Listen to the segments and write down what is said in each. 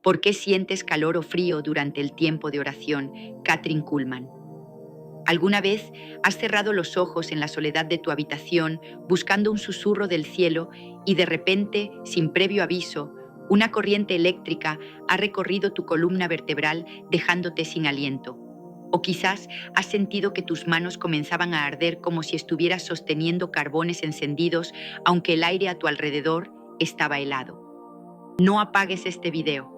¿Por qué sientes calor o frío durante el tiempo de oración? Kathryn Kuhlman. ¿Alguna vez has cerrado los ojos en la soledad de tu habitación buscando un susurro del cielo y de repente, sin previo aviso, una corriente eléctrica ha recorrido tu columna vertebral dejándote sin aliento? O quizás has sentido que tus manos comenzaban a arder como si estuvieras sosteniendo carbones encendidos, aunque el aire a tu alrededor estaba helado. No apagues este video.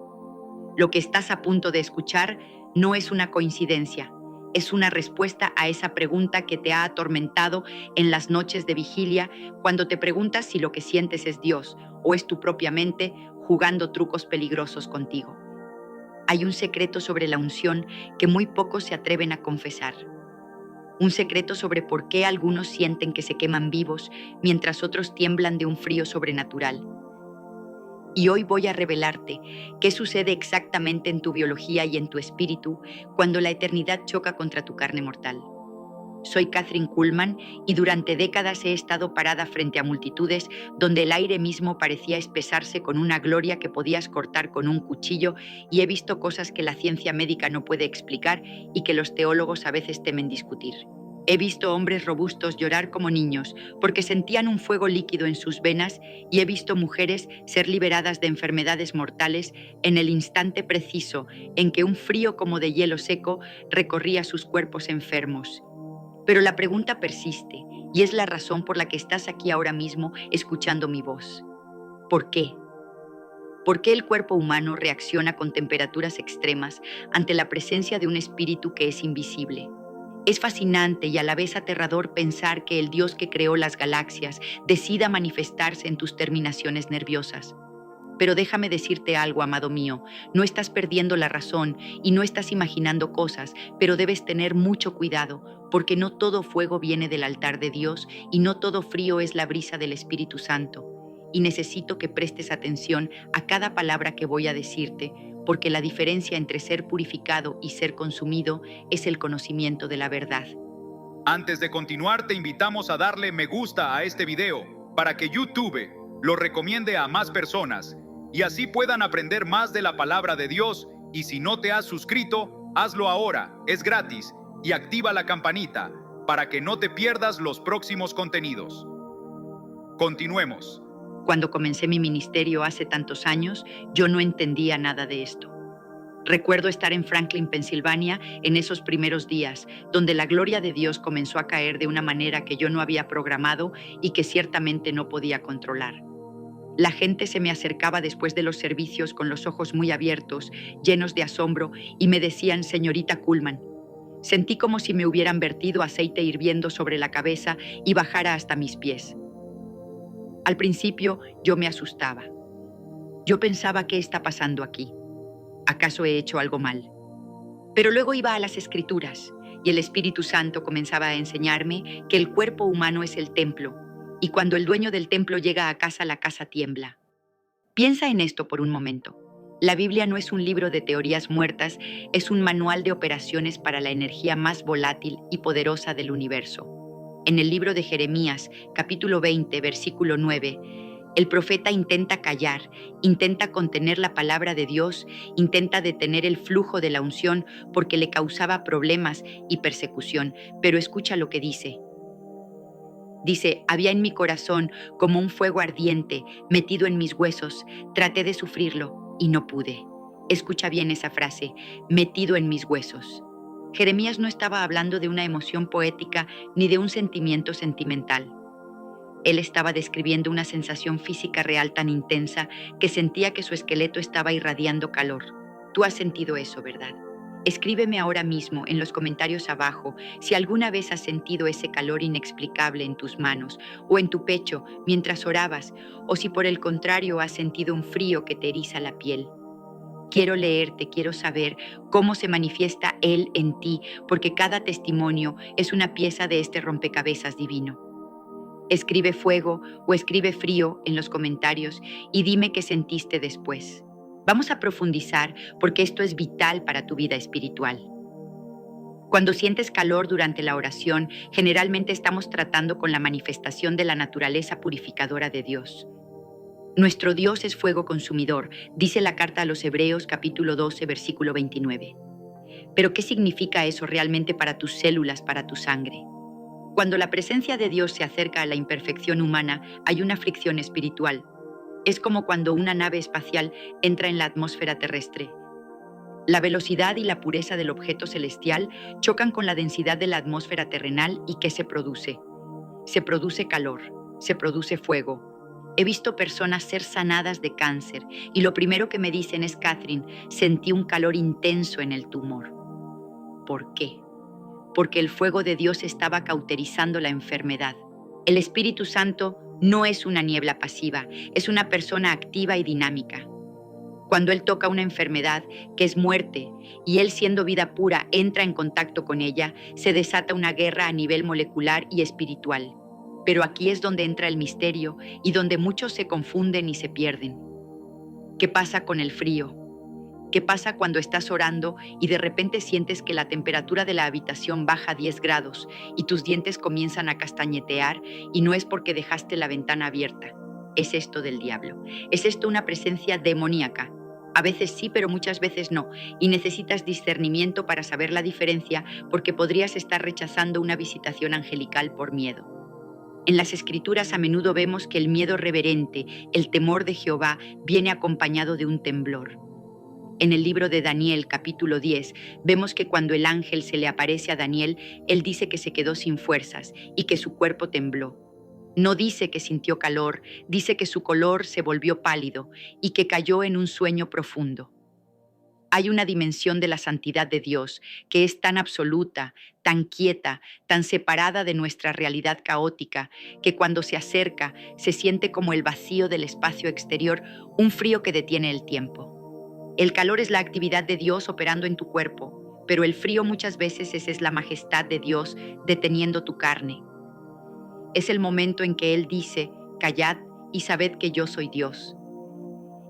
Lo que estás a punto de escuchar no es una coincidencia, es una respuesta a esa pregunta que te ha atormentado en las noches de vigilia, cuando te preguntas si lo que sientes es Dios o es tu propia mente jugando trucos peligrosos contigo. Hay un secreto sobre la unción que muy pocos se atreven a confesar. Un secreto sobre por qué algunos sienten que se queman vivos mientras otros tiemblan de un frío sobrenatural. Y hoy voy a revelarte qué sucede exactamente en tu biología y en tu espíritu cuando la eternidad choca contra tu carne mortal. Soy Kathryn Kuhlman y durante décadas he estado parada frente a multitudes donde el aire mismo parecía espesarse con una gloria que podías cortar con un cuchillo, y he visto cosas que la ciencia médica no puede explicar y que los teólogos a veces temen discutir. He visto hombres robustos llorar como niños porque sentían un fuego líquido en sus venas, y he visto mujeres ser liberadas de enfermedades mortales en el instante preciso en que un frío como de hielo seco recorría sus cuerpos enfermos. Pero la pregunta persiste, y es la razón por la que estás aquí ahora mismo escuchando mi voz. ¿Por qué? ¿Por qué el cuerpo humano reacciona con temperaturas extremas ante la presencia de un espíritu que es invisible? Es fascinante y a la vez aterrador pensar que el Dios que creó las galaxias decida manifestarse en tus terminaciones nerviosas. Pero déjame decirte algo, amado mío, no estás perdiendo la razón y no estás imaginando cosas, pero debes tener mucho cuidado, porque no todo fuego viene del altar de Dios y no todo frío es la brisa del Espíritu Santo. Y necesito que prestes atención a cada palabra que voy a decirte, porque la diferencia entre ser purificado y ser consumido es el conocimiento de la verdad. Antes de continuar, te invitamos a darle me gusta a este video para que YouTube lo recomiende a más personas y así puedan aprender más de la palabra de Dios. Y si no te has suscrito, hazlo ahora, es gratis, y activa la campanita para que no te pierdas los próximos contenidos. Continuemos. Cuando comencé mi ministerio hace tantos años, yo no entendía nada de esto. Recuerdo estar en Franklin, Pensilvania, en esos primeros días, donde la gloria de Dios comenzó a caer de una manera que yo no había programado y que ciertamente no podía controlar. La gente se me acercaba después de los servicios con los ojos muy abiertos, llenos de asombro, y me decían: señorita Kuhlman. Sentí como si me hubieran vertido aceite hirviendo sobre la cabeza y bajara hasta mis pies. Al principio yo me asustaba. Yo pensaba: ¿qué está pasando aquí? ¿Acaso he hecho algo mal? Pero luego iba a las Escrituras y el Espíritu Santo comenzaba a enseñarme que el cuerpo humano es el templo, y cuando el dueño del templo llega a casa, la casa tiembla. Piensa en esto por un momento. La Biblia no es un libro de teorías muertas, es un manual de operaciones para la energía más volátil y poderosa del universo. En el libro de Jeremías, capítulo 20, versículo 9, el profeta intenta callar, intenta contener la palabra de Dios, intenta detener el flujo de la unción porque le causaba problemas y persecución. Pero escucha lo que dice. Dice: había en mi corazón como un fuego ardiente metido en mis huesos, traté de sufrirlo y no pude. Escucha bien esa frase: metido en mis huesos. Jeremías no estaba hablando de una emoción poética ni de un sentimiento sentimental. Él estaba describiendo una sensación física real tan intensa que sentía que su esqueleto estaba irradiando calor. Tú has sentido eso, ¿verdad? Escríbeme ahora mismo en los comentarios abajo si alguna vez has sentido ese calor inexplicable en tus manos o en tu pecho mientras orabas, o si por el contrario has sentido un frío que te eriza la piel. Quiero leerte, quiero saber cómo se manifiesta Él en ti, porque cada testimonio es una pieza de este rompecabezas divino. Escribe fuego o escribe frío en los comentarios y dime qué sentiste después. Vamos a profundizar porque esto es vital para tu vida espiritual. Cuando sientes calor durante la oración, generalmente estamos tratando con la manifestación de la naturaleza purificadora de Dios. Nuestro Dios es fuego consumidor, dice la carta a los Hebreos capítulo 12, versículo 29. Pero ¿qué significa eso realmente para tus células, para tu sangre? Cuando la presencia de Dios se acerca a la imperfección humana, hay una fricción espiritual. Es como cuando una nave espacial entra en la atmósfera terrestre. La velocidad y la pureza del objeto celestial chocan con la densidad de la atmósfera terrenal y ¿qué se produce? Se produce calor, se produce fuego. He visto personas ser sanadas de cáncer y lo primero que me dicen es: Catherine, sentí un calor intenso en el tumor. ¿Por qué? Porque el fuego de Dios estaba cauterizando la enfermedad. El Espíritu Santo no es una niebla pasiva, es una persona activa y dinámica. Cuando Él toca una enfermedad, que es muerte, y Él, siendo vida pura, entra en contacto con ella, se desata una guerra a nivel molecular y espiritual. Pero aquí es donde entra el misterio y donde muchos se confunden y se pierden. ¿Qué pasa con el frío? ¿Qué pasa cuando estás orando y de repente sientes que la temperatura de la habitación baja a 10 grados y tus dientes comienzan a castañetear y no es porque dejaste la ventana abierta? Es esto del diablo. Es esto una presencia demoníaca. A veces sí, pero muchas veces no, y necesitas discernimiento para saber la diferencia, porque podrías estar rechazando una visitación angelical por miedo. En las Escrituras a menudo vemos que el miedo reverente, el temor de Jehová, viene acompañado de un temblor. En el libro de Daniel, capítulo 10, vemos que cuando el ángel se le aparece a Daniel, él dice que se quedó sin fuerzas y que su cuerpo tembló. No dice que sintió calor, dice que su color se volvió pálido y que cayó en un sueño profundo. Hay una dimensión de la santidad de Dios que es tan absoluta, tan quieta, tan separada de nuestra realidad caótica, que cuando se acerca se siente como el vacío del espacio exterior, un frío que detiene el tiempo. El calor es la actividad de Dios operando en tu cuerpo, pero el frío muchas veces es la majestad de Dios deteniendo tu carne. Es el momento en que Él dice: callad y sabed que yo soy Dios.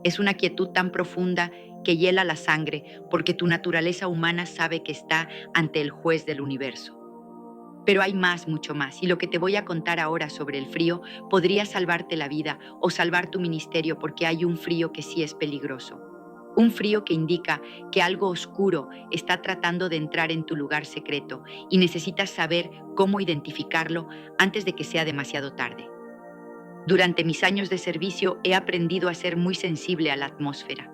Es una quietud tan profunda que hiela la sangre, porque tu naturaleza humana sabe que está ante el juez del universo. Pero hay más, mucho más, y lo que te voy a contar ahora sobre el frío podría salvarte la vida o salvar tu ministerio, porque hay un frío que sí es peligroso. Un frío que indica que algo oscuro está tratando de entrar en tu lugar secreto y necesitas saber cómo identificarlo antes de que sea demasiado tarde. Durante mis años de servicio he aprendido a ser muy sensible a la atmósfera.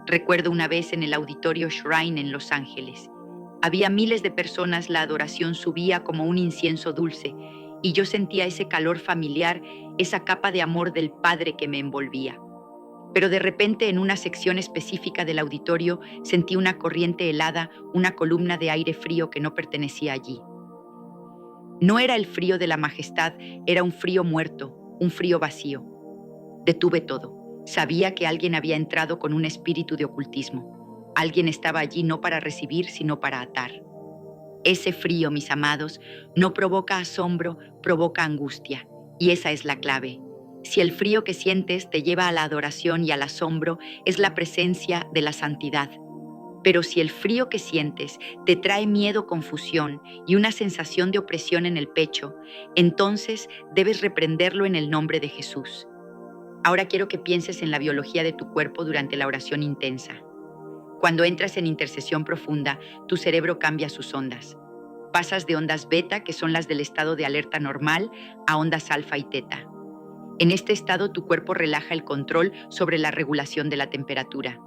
Recuerdo una vez en el auditorio Shrine en Los Ángeles. Había miles de personas, la adoración subía como un incienso dulce y yo sentía ese calor familiar, esa capa de amor del Padre que me envolvía. Pero de repente en una sección específica del auditorio sentí una corriente helada, una columna de aire frío que no pertenecía allí. No era el frío de la majestad, era un frío muerto, un frío vacío. Detuve todo. Sabía que alguien había entrado con un espíritu de ocultismo. Alguien estaba allí no para recibir, sino para atar. Ese frío, mis amados, no provoca asombro, provoca angustia. Y esa es la clave. Si el frío que sientes te lleva a la adoración y al asombro, es la presencia de la santidad. Pero si el frío que sientes te trae miedo, confusión y una sensación de opresión en el pecho, entonces debes reprenderlo en el nombre de Jesús. Ahora quiero que pienses en la biología de tu cuerpo durante la oración intensa. Cuando entras en intercesión profunda, tu cerebro cambia sus ondas. Pasas de ondas beta, que son las del estado de alerta normal, a ondas alfa y teta. En este estado, tu cuerpo relaja el control sobre la regulación de la temperatura.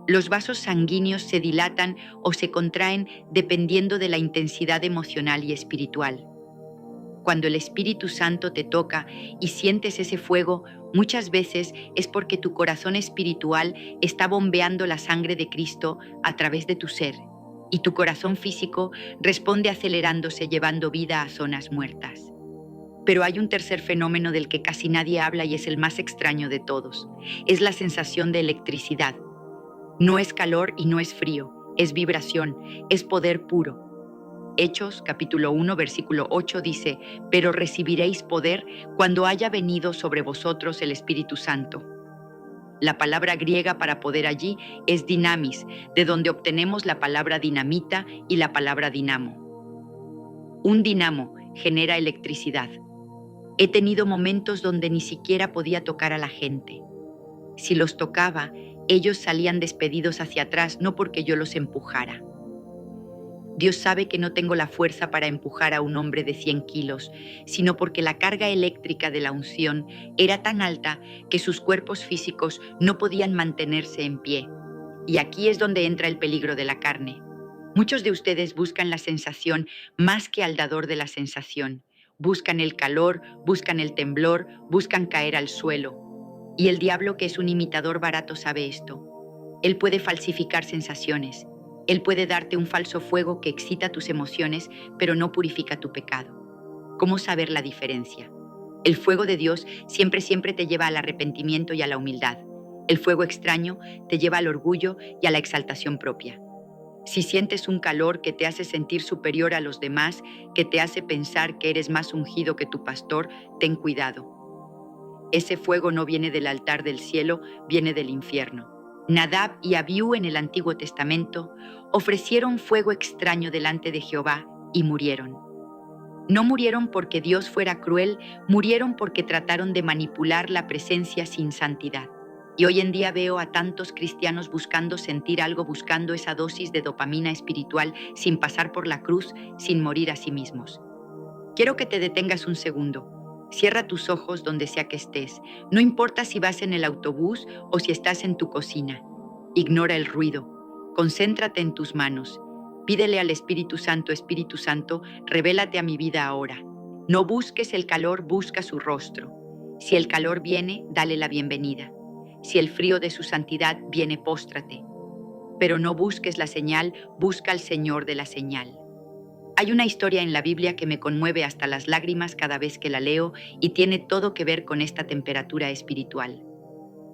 Los vasos sanguíneos se dilatan o se contraen dependiendo de la intensidad emocional y espiritual. Cuando el Espíritu Santo te toca y sientes ese fuego, muchas veces es porque tu corazón espiritual está bombeando la sangre de Cristo a través de tu ser, y tu corazón físico responde acelerándose, llevando vida a zonas muertas. Pero hay un tercer fenómeno del que casi nadie habla y es el más extraño de todos. Es la sensación de electricidad. No es calor y no es frío, es vibración, es poder puro. Hechos, capítulo 1, versículo 8 dice: pero recibiréis poder cuando haya venido sobre vosotros el Espíritu Santo. La palabra griega para poder allí es dinamis, de donde obtenemos la palabra dinamita y la palabra dinamo. Un dinamo genera electricidad. He tenido momentos donde ni siquiera podía tocar a la gente. Si los tocaba, ellos salían despedidos hacia atrás, no porque yo los empujara. Dios sabe que no tengo la fuerza para empujar a un hombre de 100 kilos, sino porque la carga eléctrica de la unción era tan alta que sus cuerpos físicos no podían mantenerse en pie. Y aquí es donde entra el peligro de la carne. Muchos de ustedes buscan la sensación más que al dador de la sensación. Buscan el calor, buscan el temblor, buscan caer al suelo. Y el diablo, que es un imitador barato, sabe esto. Él puede falsificar sensaciones. Él puede darte un falso fuego que excita tus emociones, pero no purifica tu pecado. ¿Cómo saber la diferencia? El fuego de Dios siempre te lleva al arrepentimiento y a la humildad. El fuego extraño te lleva al orgullo y a la exaltación propia. Si sientes un calor que te hace sentir superior a los demás, que te hace pensar que eres más ungido que tu pastor, ten cuidado. Ese fuego no viene del altar del cielo, viene del infierno. Nadab y Abiú en el Antiguo Testamento ofrecieron fuego extraño delante de Jehová y murieron. No murieron porque Dios fuera cruel, murieron porque trataron de manipular la presencia sin santidad. Y hoy en día veo a tantos cristianos buscando sentir algo, buscando esa dosis de dopamina espiritual sin pasar por la cruz, sin morir a sí mismos. Quiero que te detengas un segundo. Cierra tus ojos donde sea que estés. No importa si vas en el autobús o si estás en tu cocina. Ignora el ruido. Concéntrate en tus manos. Pídele al Espíritu Santo, revélate a mi vida ahora. No busques el calor, busca su rostro. Si el calor viene, dale la bienvenida. Si el frío de su santidad viene, póstrate. Pero no busques la señal, busca al Señor de la señal. Hay una historia en la Biblia que me conmueve hasta las lágrimas cada vez que la leo y tiene todo que ver con esta temperatura espiritual.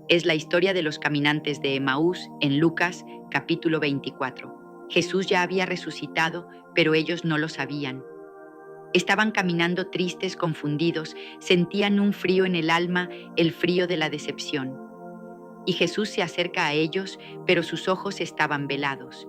Es la historia de los caminantes de Emaús en Lucas, capítulo 24. Jesús ya había resucitado, pero ellos no lo sabían. Estaban caminando tristes, confundidos, sentían un frío en el alma, el frío de la decepción. Y Jesús se acerca a ellos, pero sus ojos estaban velados.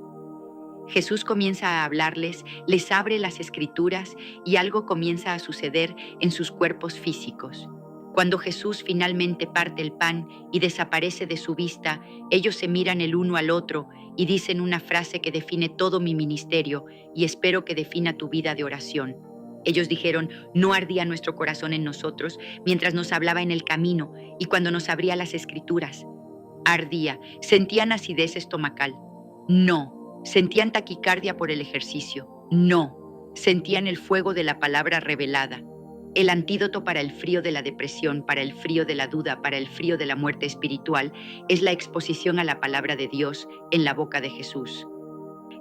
Jesús comienza a hablarles, les abre las escrituras y algo comienza a suceder en sus cuerpos físicos. Cuando Jesús finalmente parte el pan y desaparece de su vista, ellos se miran el uno al otro y dicen una frase que define todo mi ministerio y espero que defina tu vida de oración. Ellos dijeron, no ardía nuestro corazón en nosotros mientras nos hablaba en el camino y cuando nos abría las escrituras. Ardía, sentían acidez estomacal. No. Sentían taquicardia por el ejercicio. No. Sentían el fuego de la palabra revelada. El antídoto para el frío de la depresión, para el frío de la duda, para el frío de la muerte espiritual, es la exposición a la palabra de Dios en la boca de Jesús.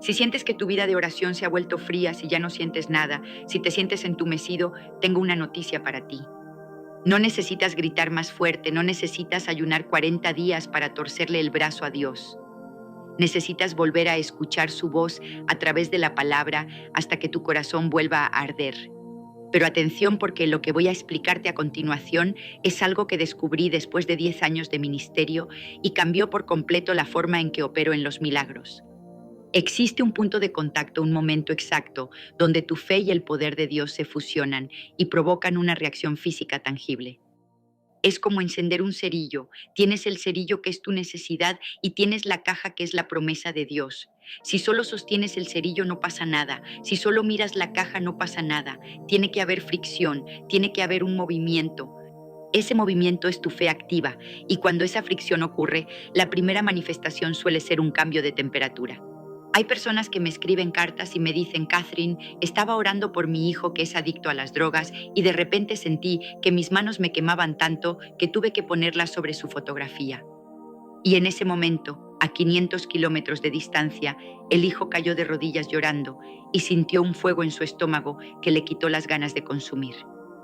Si sientes que tu vida de oración se ha vuelto fría, si ya no sientes nada, si te sientes entumecido, tengo una noticia para ti. No necesitas gritar más fuerte, no necesitas ayunar 40 días para torcerle el brazo a Dios. Necesitas volver a escuchar su voz a través de la palabra hasta que tu corazón vuelva a arder. Pero atención, porque lo que voy a explicarte a continuación es algo que descubrí después de 10 años de ministerio y cambió por completo la forma en que opero en los milagros. Existe un punto de contacto, un momento exacto, donde tu fe y el poder de Dios se fusionan y provocan una reacción física tangible. Es como encender un cerillo. Tienes el cerillo que es tu necesidad y tienes la caja que es la promesa de Dios. Si solo sostienes el cerillo no pasa nada. Si solo miras la caja no pasa nada. Tiene que haber fricción, tiene que haber un movimiento. Ese movimiento es tu fe activa y cuando esa fricción ocurre, la primera manifestación suele ser un cambio de temperatura. Hay personas que me escriben cartas y me dicen, Catherine, estaba orando por mi hijo que es adicto a las drogas y de repente sentí que mis manos me quemaban tanto que tuve que ponerlas sobre su fotografía. Y en ese momento, a 500 kilómetros de distancia, el hijo cayó de rodillas llorando y sintió un fuego en su estómago que le quitó las ganas de consumir.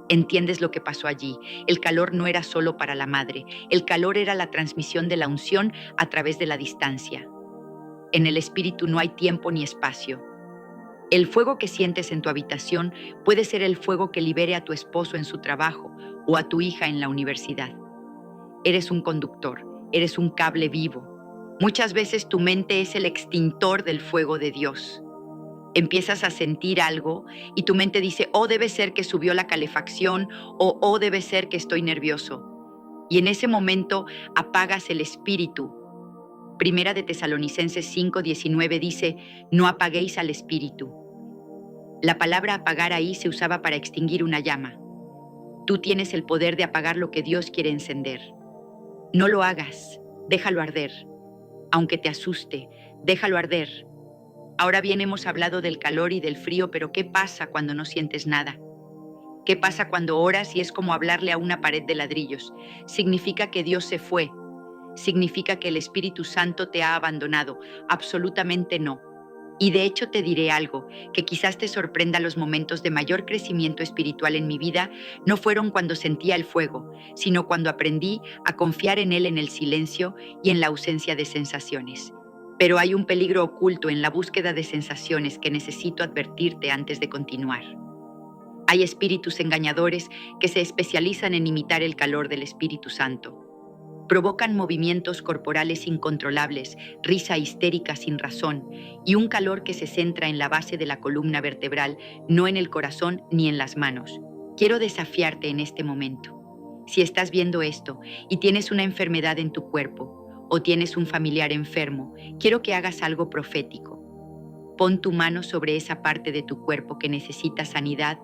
¿Entiendes lo que pasó allí? El calor no era solo para la madre, el calor era la transmisión de la unción a través de la distancia. En el espíritu no hay tiempo ni espacio. El fuego que sientes en tu habitación puede ser el fuego que libere a tu esposo en su trabajo o a tu hija en la universidad. Eres un conductor, eres un cable vivo. Muchas veces tu mente es el extintor del fuego de Dios. Empiezas a sentir algo y tu mente dice, oh, debe ser que subió la calefacción o oh, debe ser que estoy nervioso. y en ese momento apagas el espíritu. Primera de Tesalonicenses 5:19 dice, no apaguéis al espíritu. La palabra apagar ahí se usaba para extinguir una llama. Tú tienes el poder de apagar lo que Dios quiere encender. No lo hagas, déjalo arder. Aunque te asuste, déjalo arder. Ahora bien, hemos hablado del calor y del frío, pero ¿qué pasa cuando no sientes nada? ¿Qué pasa cuando oras y es como hablarle a una pared de ladrillos? ¿Significa que Dios se fue? ¿Significa que el Espíritu Santo te ha abandonado? Absolutamente no. Y de hecho te diré algo, que quizás te sorprenda. Los momentos de mayor crecimiento espiritual en mi vida no fueron cuando sentía el fuego, sino cuando aprendí a confiar en él en el silencio y en la ausencia de sensaciones. Pero hay un peligro oculto en la búsqueda de sensaciones que necesito advertirte antes de continuar. Hay espíritus engañadores que se especializan en imitar el calor del Espíritu Santo. Provocan movimientos corporales incontrolables, risa histérica sin razón y un calor que se centra en la base de la columna vertebral, no en el corazón ni en las manos. Quiero desafiarte en este momento. Si estás viendo esto y tienes una enfermedad en tu cuerpo o tienes un familiar enfermo, quiero que hagas algo profético. Pon tu mano sobre esa parte de tu cuerpo que necesita sanidad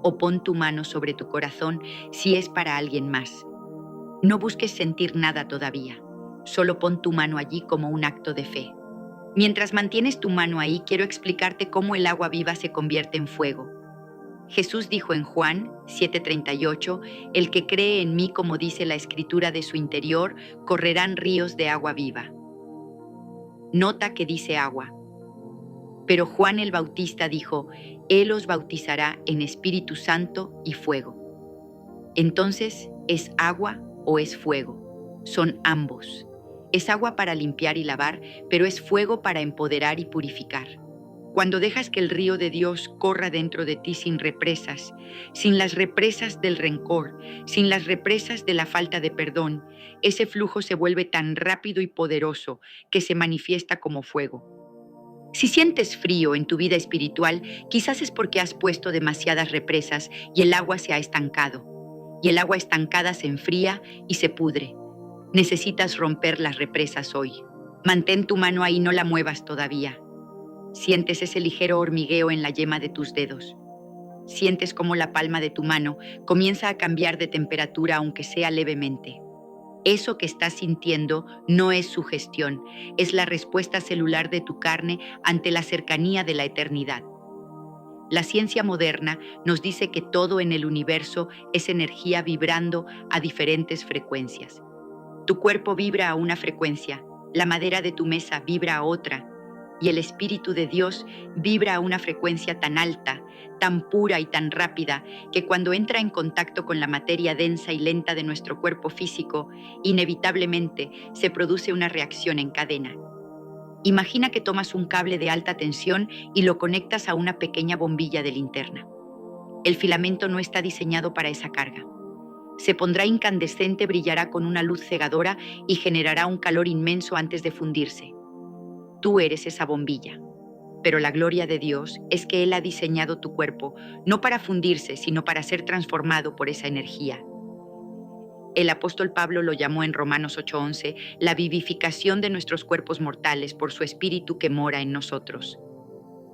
o pon tu mano sobre tu corazón si es para alguien más. No busques sentir nada todavía, solo pon tu mano allí como un acto de fe. Mientras mantienes tu mano ahí, quiero explicarte cómo el agua viva se convierte en fuego. Jesús dijo en Juan 7:38, el que cree en mí, como dice la Escritura, de su interior correrán ríos de agua viva. Nota que dice agua. Pero Juan el Bautista dijo, Él os bautizará en Espíritu Santo y fuego. Entonces, ¿es agua o es fuego? Son ambos. Es agua para limpiar y lavar, pero es fuego para empoderar y purificar. Cuando dejas que el río de Dios corra dentro de ti sin represas, sin las represas del rencor, sin las represas de la falta de perdón, ese flujo se vuelve tan rápido y poderoso que se manifiesta como fuego. Si sientes frío en tu vida espiritual, quizás es porque has puesto demasiadas represas y el agua se ha estancado. Y el agua estancada se enfría y se pudre. Necesitas romper las represas hoy. Mantén tu mano ahí, no la muevas todavía. Sientes ese ligero hormigueo en la yema de tus dedos. Sientes cómo la palma de tu mano comienza a cambiar de temperatura, aunque sea levemente. Eso que estás sintiendo no es sugestión, es la respuesta celular de tu carne ante la cercanía de la eternidad. La ciencia moderna nos dice que todo en el universo es energía vibrando a diferentes frecuencias. Tu cuerpo vibra a una frecuencia, la madera de tu mesa vibra a otra, y el Espíritu de Dios vibra a una frecuencia tan alta, tan pura y tan rápida, que cuando entra en contacto con la materia densa y lenta de nuestro cuerpo físico, inevitablemente se produce una reacción en cadena. Imagina que tomas un cable de alta tensión y lo conectas a una pequeña bombilla de linterna. El filamento no está diseñado para esa carga. Se pondrá incandescente, brillará con una luz cegadora y generará un calor inmenso antes de fundirse. Tú eres esa bombilla. Pero la gloria de Dios es que Él ha diseñado tu cuerpo no para fundirse, sino para ser transformado por esa energía. El apóstol Pablo lo llamó en Romanos 8:11 la vivificación de nuestros cuerpos mortales por su espíritu que mora en nosotros.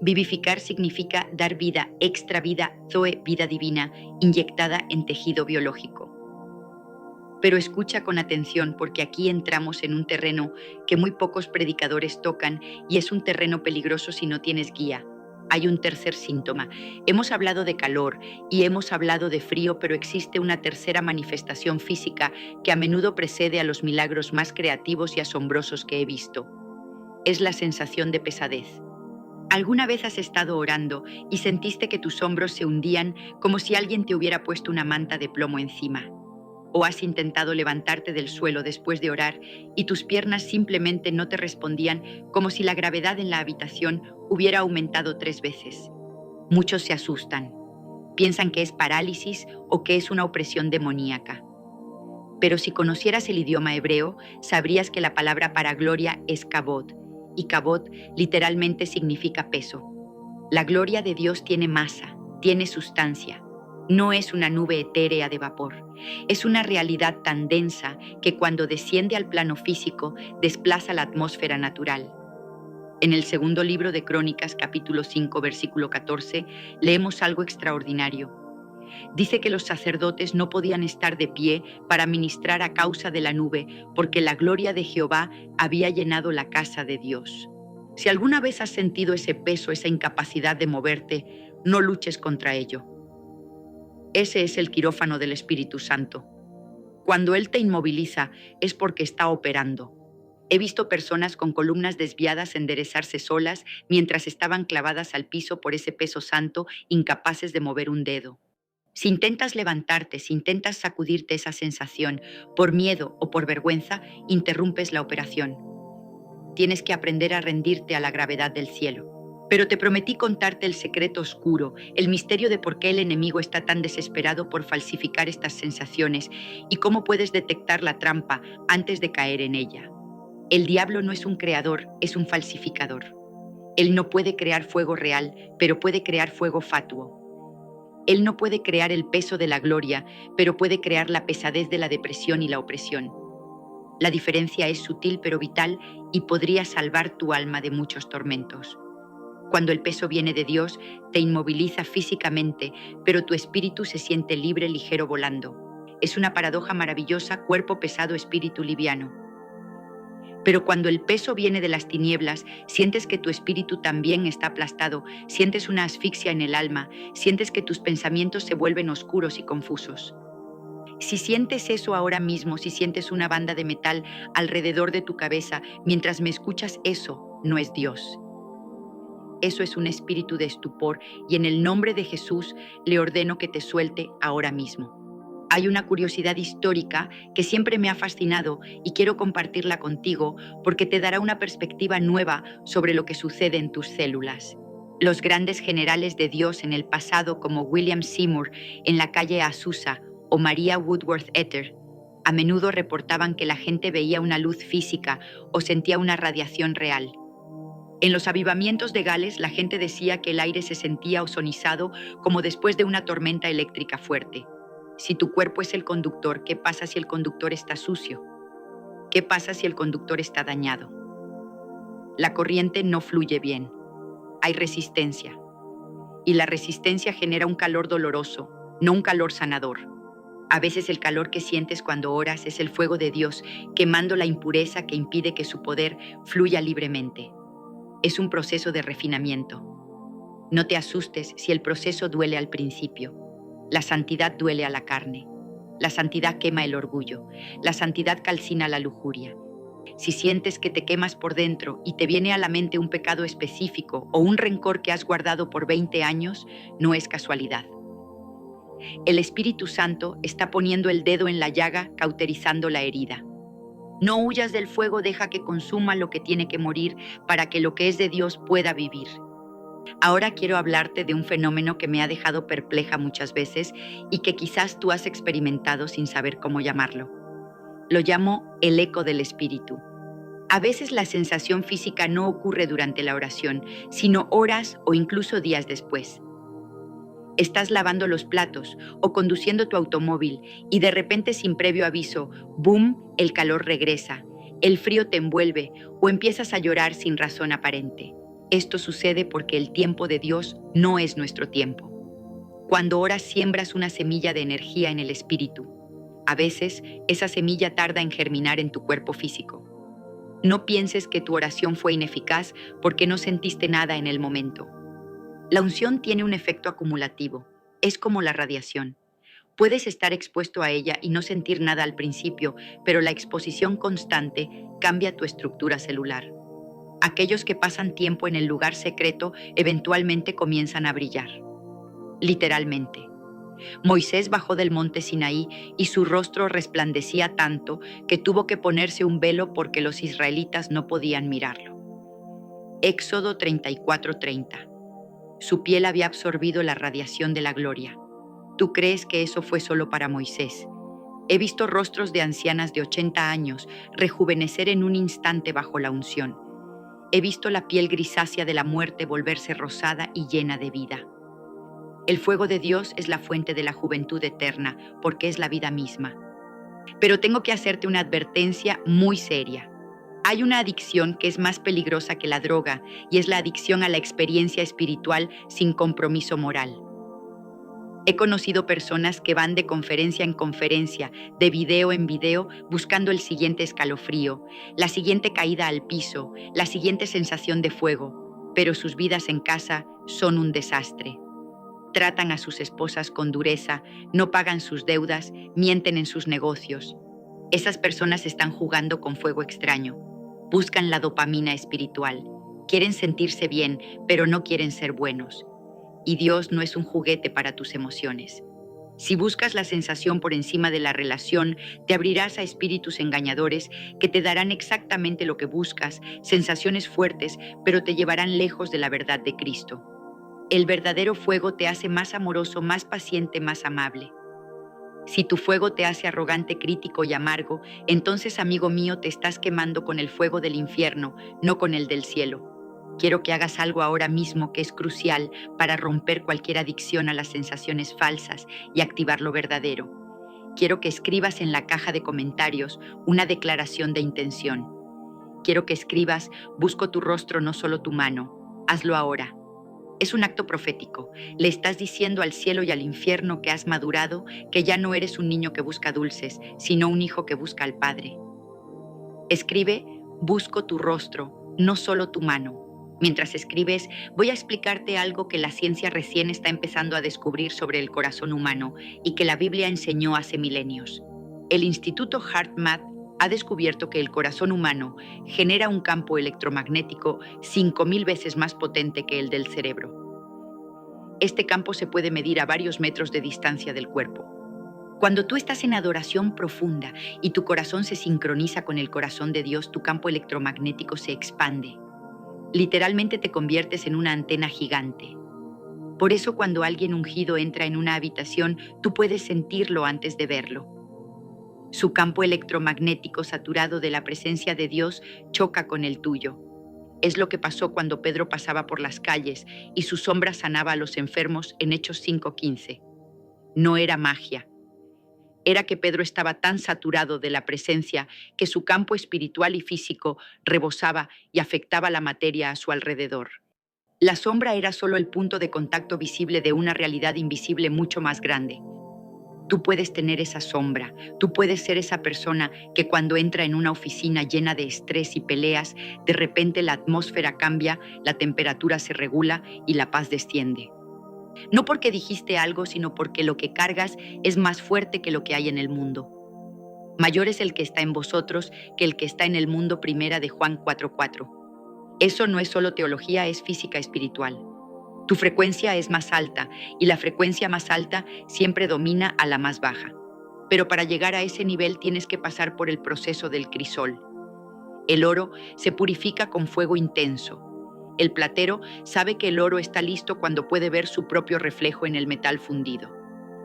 Vivificar significa dar vida, extra vida, zoe, vida divina, inyectada en tejido biológico. Pero escucha con atención, porque aquí entramos en un terreno que muy pocos predicadores tocan y es un terreno peligroso si no tienes guía. Hay un tercer síntoma. Hemos hablado de calor y hemos hablado de frío, pero existe una tercera manifestación física que a menudo precede a los milagros más creativos y asombrosos que he visto. Es la sensación de pesadez. ¿Alguna vez has estado orando y sentiste que tus hombros se hundían como si alguien te hubiera puesto una manta de plomo encima? ¿O has intentado levantarte del suelo después de orar y tus piernas simplemente no te respondían, como si la gravedad en la habitación hubiera aumentado 3 veces? Muchos se asustan. Piensan que es parálisis o que es una opresión demoníaca. Pero si conocieras el idioma hebreo, sabrías que la palabra para gloria es kabod, y kabod literalmente significa peso. La gloria de Dios tiene masa, tiene sustancia. No es una nube etérea de vapor. Es una realidad tan densa que cuando desciende al plano físico desplaza la atmósfera natural. En el segundo libro de Crónicas, capítulo 5, versículo 14, leemos algo extraordinario. Dice que los sacerdotes no podían estar de pie para ministrar a causa de la nube, porque la gloria de Jehová había llenado la casa de Dios. Si alguna vez has sentido ese peso, esa incapacidad de moverte, no luches contra ello. Ese es el quirófano del Espíritu Santo. Cuando Él te inmoviliza, es porque está operando. He visto personas con columnas desviadas enderezarse solas mientras estaban clavadas al piso por ese peso santo, incapaces de mover un dedo. Si intentas levantarte, si intentas sacudirte esa sensación, por miedo o por vergüenza, interrumpes la operación. Tienes que aprender a rendirte a la gravedad del cielo. Pero te prometí contarte el secreto oscuro, el misterio de por qué el enemigo está tan desesperado por falsificar estas sensaciones y cómo puedes detectar la trampa antes de caer en ella. El diablo no es un creador, es un falsificador. Él no puede crear fuego real, pero puede crear fuego fatuo. Él no puede crear el peso de la gloria, pero puede crear la pesadez de la depresión y la opresión. La diferencia es sutil pero vital y podría salvar tu alma de muchos tormentos. Cuando el peso viene de Dios, te inmoviliza físicamente, pero tu espíritu se siente libre, ligero, volando. Es una paradoja maravillosa, cuerpo pesado, espíritu liviano. Pero cuando el peso viene de las tinieblas, sientes que tu espíritu también está aplastado, sientes una asfixia en el alma, sientes que tus pensamientos se vuelven oscuros y confusos. Si sientes eso ahora mismo, si sientes una banda de metal alrededor de tu cabeza mientras me escuchas, eso no es Dios. Eso es un espíritu de estupor y en el nombre de Jesús le ordeno que te suelte ahora mismo. Hay una curiosidad histórica que siempre me ha fascinado y quiero compartirla contigo porque te dará una perspectiva nueva sobre lo que sucede en tus células. Los grandes generales de Dios en el pasado, como William Seymour en la calle Azusa o María Woodworth Etter, a menudo reportaban que la gente veía una luz física o sentía una radiación real. En los avivamientos de Gales, la gente decía que el aire se sentía ozonizado como después de una tormenta eléctrica fuerte. Si tu cuerpo es el conductor, ¿qué pasa si el conductor está sucio? ¿Qué pasa si el conductor está dañado? La corriente no fluye bien. Hay resistencia. Y la resistencia genera un calor doloroso, no un calor sanador. A veces el calor que sientes cuando oras es el fuego de Dios, quemando la impureza que impide que su poder fluya libremente. Es un proceso de refinamiento. No te asustes si el proceso duele al principio. La santidad duele a la carne. La santidad quema el orgullo. La santidad calcina la lujuria. Si sientes que te quemas por dentro y te viene a la mente un pecado específico o un rencor que has guardado por 20 años, no es casualidad. El Espíritu Santo está poniendo el dedo en la llaga, cauterizando la herida. No huyas del fuego, deja que consuma lo que tiene que morir para que lo que es de Dios pueda vivir. Ahora quiero hablarte de un fenómeno que me ha dejado perpleja muchas veces y que quizás tú has experimentado sin saber cómo llamarlo. Lo llamo el eco del Espíritu. A veces la sensación física no ocurre durante la oración, sino horas o incluso días después. Estás lavando los platos o conduciendo tu automóvil y de repente, sin previo aviso, ¡boom!, el calor regresa, el frío te envuelve o empiezas a llorar sin razón aparente. Esto sucede porque el tiempo de Dios no es nuestro tiempo. Cuando oras siembras una semilla de energía en el espíritu. A veces esa semilla tarda en germinar en tu cuerpo físico. No pienses que tu oración fue ineficaz porque no sentiste nada en el momento. La unción tiene un efecto acumulativo. Es como la radiación. Puedes estar expuesto a ella y no sentir nada al principio, pero la exposición constante cambia tu estructura celular. Aquellos que pasan tiempo en el lugar secreto eventualmente comienzan a brillar. Literalmente. Moisés bajó del monte Sinaí y su rostro resplandecía tanto que tuvo que ponerse un velo porque los israelitas no podían mirarlo. Éxodo 34:30. Su piel había absorbido la radiación de la gloria. ¿Tú crees que eso fue solo para Moisés? He visto rostros de ancianas de 80 años rejuvenecer en un instante bajo la unción. He visto la piel grisácea de la muerte volverse rosada y llena de vida. El fuego de Dios es la fuente de la juventud eterna, porque es la vida misma. Pero tengo que hacerte una advertencia muy seria. Hay una adicción que es más peligrosa que la droga, y es la adicción a la experiencia espiritual sin compromiso moral. He conocido personas que van de conferencia en conferencia, de video en video, buscando el siguiente escalofrío, la siguiente caída al piso, la siguiente sensación de fuego, pero sus vidas en casa son un desastre. Tratan a sus esposas con dureza, no pagan sus deudas, mienten en sus negocios. Esas personas están jugando con fuego extraño. Buscan la dopamina espiritual. Quieren sentirse bien, pero no quieren ser buenos. Y Dios no es un juguete para tus emociones. Si buscas la sensación por encima de la relación, te abrirás a espíritus engañadores que te darán exactamente lo que buscas, sensaciones fuertes, pero te llevarán lejos de la verdad de Cristo. El verdadero fuego te hace más amoroso, más paciente, más amable. Si tu fuego te hace arrogante, crítico y amargo, entonces, amigo mío, te estás quemando con el fuego del infierno, no con el del cielo. Quiero que hagas algo ahora mismo que es crucial para romper cualquier adicción a las sensaciones falsas y activar lo verdadero. Quiero que escribas en la caja de comentarios una declaración de intención. Quiero que escribas: busco tu rostro, no solo tu mano. Hazlo ahora. Es un acto profético. Le estás diciendo al cielo y al infierno que has madurado, que ya no eres un niño que busca dulces, sino un hijo que busca al Padre. Escribe: busco tu rostro, no solo tu mano. Mientras escribes, voy a explicarte algo que la ciencia recién está empezando a descubrir sobre el corazón humano y que la Biblia enseñó hace milenios. El Instituto HeartMath ha descubierto que el corazón humano genera un campo electromagnético 5.000 veces más potente que el del cerebro. Este campo se puede medir a varios metros de distancia del cuerpo. Cuando tú estás en adoración profunda y tu corazón se sincroniza con el corazón de Dios, tu campo electromagnético se expande. Literalmente te conviertes en una antena gigante. Por eso cuando alguien ungido entra en una habitación, tú puedes sentirlo antes de verlo. Su campo electromagnético saturado de la presencia de Dios choca con el tuyo. Es lo que pasó cuando Pedro pasaba por las calles y su sombra sanaba a los enfermos en Hechos 5:15. No era magia. Era que Pedro estaba tan saturado de la presencia que su campo espiritual y físico rebosaba y afectaba la materia a su alrededor. La sombra era solo el punto de contacto visible de una realidad invisible mucho más grande. Tú puedes tener esa sombra, tú puedes ser esa persona que cuando entra en una oficina llena de estrés y peleas, de repente la atmósfera cambia, la temperatura se regula y la paz desciende. No porque dijiste algo, sino porque lo que cargas es más fuerte que lo que hay en el mundo. Mayor es el que está en vosotros que el que está en el mundo, primera de Juan 4:4. Eso no es solo teología, es física espiritual. Tu frecuencia es más alta y la frecuencia más alta siempre domina a la más baja. Pero para llegar a ese nivel tienes que pasar por el proceso del crisol. El oro se purifica con fuego intenso. El platero sabe que el oro está listo cuando puede ver su propio reflejo en el metal fundido.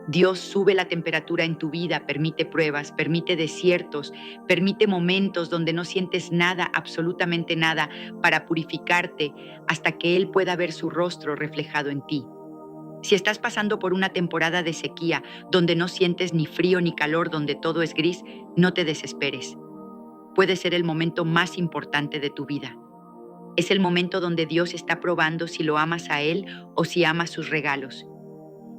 Dios sube la temperatura en tu vida, permite pruebas, permite desiertos, permite momentos donde no sientes nada, absolutamente nada, para purificarte hasta que Él pueda ver su rostro reflejado en ti. Si estás pasando por una temporada de sequía, donde no sientes ni frío ni calor, donde todo es gris, no te desesperes. Puede ser el momento más importante de tu vida. Es el momento donde Dios está probando si lo amas a Él o si amas sus regalos.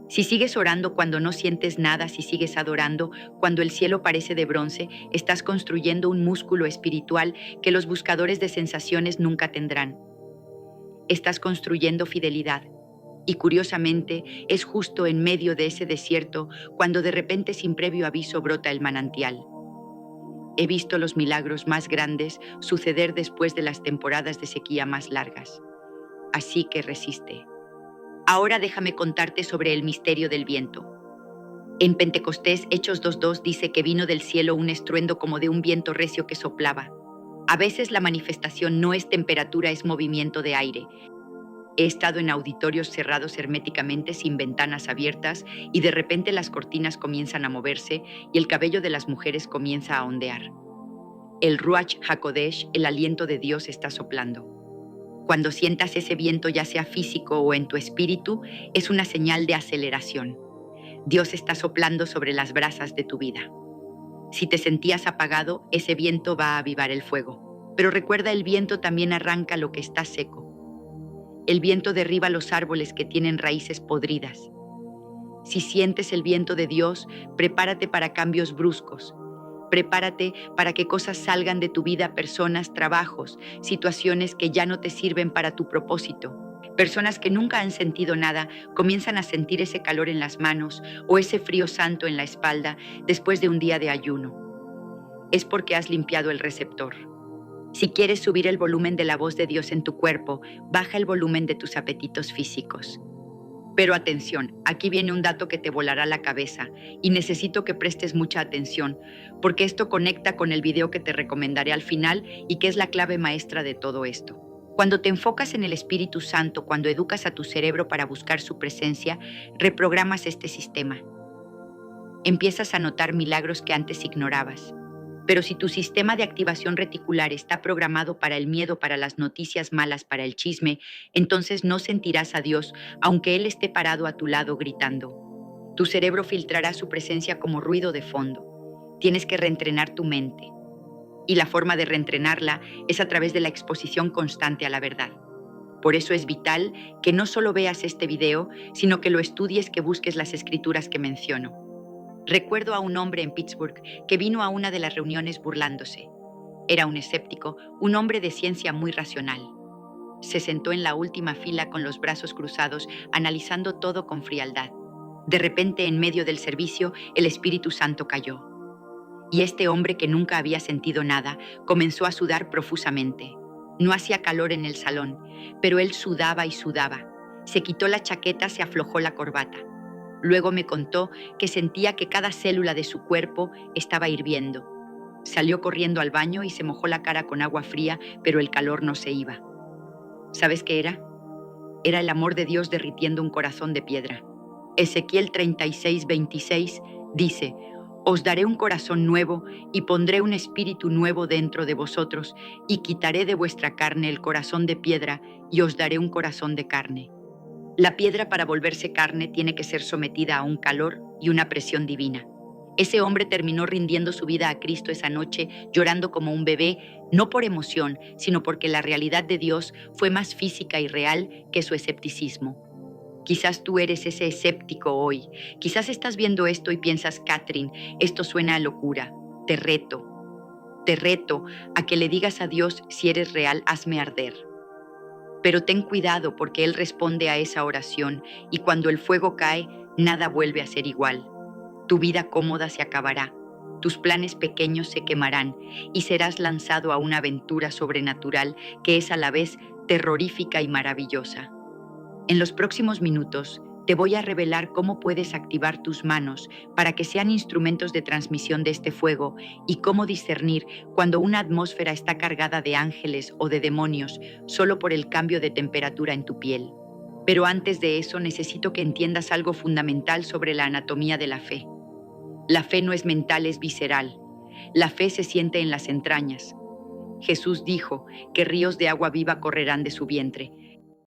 Si sigues orando cuando no sientes nada, si sigues adorando cuando el cielo parece de bronce, estás construyendo un músculo espiritual que los buscadores de sensaciones nunca tendrán. Estás construyendo fidelidad. Y curiosamente, es justo en medio de ese desierto cuando de repente, sin previo aviso, brota el manantial. He visto los milagros más grandes suceder después de las temporadas de sequía más largas. Así que resiste. Ahora déjame contarte sobre el misterio del viento. En Pentecostés, Hechos 2:2 dice que vino del cielo un estruendo como de un viento recio que soplaba. A veces la manifestación no es temperatura, es movimiento de aire. He estado en auditorios cerrados herméticamente, sin ventanas abiertas, y de repente las cortinas comienzan a moverse y el cabello de las mujeres comienza a ondear. El Ruach HaKodesh, el aliento de Dios, está soplando. Cuando sientas ese viento, ya sea físico o en tu espíritu, es una señal de aceleración. Dios está soplando sobre las brasas de tu vida. Si te sentías apagado, ese viento va a avivar el fuego. Pero recuerda, el viento también arranca lo que está seco. El viento derriba los árboles que tienen raíces podridas. Si sientes el viento de Dios, prepárate para cambios bruscos. Prepárate para que cosas salgan de tu vida, personas, trabajos, situaciones que ya no te sirven para tu propósito. Personas que nunca han sentido nada comienzan a sentir ese calor en las manos o ese frío santo en la espalda después de un día de ayuno. Es porque has limpiado el receptor. Si quieres subir el volumen de la voz de Dios en tu cuerpo, baja el volumen de tus apetitos físicos. Pero atención, aquí viene un dato que te volará la cabeza y necesito que prestes mucha atención, porque esto conecta con el video que te recomendaré al final y que es la clave maestra de todo esto. Cuando te enfocas en el Espíritu Santo, cuando educas a tu cerebro para buscar su presencia, reprogramas este sistema. Empiezas a notar milagros que antes ignorabas. Pero si tu sistema de activación reticular está programado para el miedo, para las noticias malas, para el chisme, entonces no sentirás a Dios, aunque Él esté parado a tu lado gritando. Tu cerebro filtrará su presencia como ruido de fondo. Tienes que reentrenar tu mente. Y la forma de reentrenarla es a través de la exposición constante a la verdad. Por eso es vital que no solo veas este video, sino que lo estudies, que busques las escrituras que menciono. Recuerdo a un hombre en Pittsburgh que vino a una de las reuniones burlándose. Era un escéptico, un hombre de ciencia muy racional. Se sentó en la última fila con los brazos cruzados, analizando todo con frialdad. De repente, en medio del servicio, el Espíritu Santo cayó. Y este hombre, que nunca había sentido nada, comenzó a sudar profusamente. No hacía calor en el salón, pero él sudaba y sudaba. Se quitó la chaqueta, se aflojó la corbata. Luego me contó que sentía que cada célula de su cuerpo estaba hirviendo. Salió corriendo al baño y se mojó la cara con agua fría, pero el calor no se iba. ¿Sabes qué era? Era el amor de Dios derritiendo un corazón de piedra. Ezequiel 36:26 dice: «Os daré un corazón nuevo y pondré un espíritu nuevo dentro de vosotros, y quitaré de vuestra carne el corazón de piedra y os daré un corazón de carne». La piedra, para volverse carne, tiene que ser sometida a un calor y una presión divina. Ese hombre terminó rindiendo su vida a Cristo esa noche, llorando como un bebé, no por emoción, sino porque la realidad de Dios fue más física y real que su escepticismo. Quizás tú eres ese escéptico hoy. Quizás estás viendo esto y piensas: Catherine, esto suena a locura. Te reto a que le digas a Dios: si eres real, hazme arder. Pero ten cuidado, porque Él responde a esa oración, y cuando el fuego cae, nada vuelve a ser igual. Tu vida cómoda se acabará, tus planes pequeños se quemarán, y serás lanzado a una aventura sobrenatural que es a la vez terrorífica y maravillosa. En los próximos minutos, te voy a revelar cómo puedes activar tus manos para que sean instrumentos de transmisión de este fuego, y cómo discernir cuando una atmósfera está cargada de ángeles o de demonios solo por el cambio de temperatura en tu piel. Pero antes de eso, necesito que entiendas algo fundamental sobre la anatomía de la fe. La fe no es mental, es visceral. La fe se siente en las entrañas. Jesús dijo que ríos de agua viva correrán de su vientre.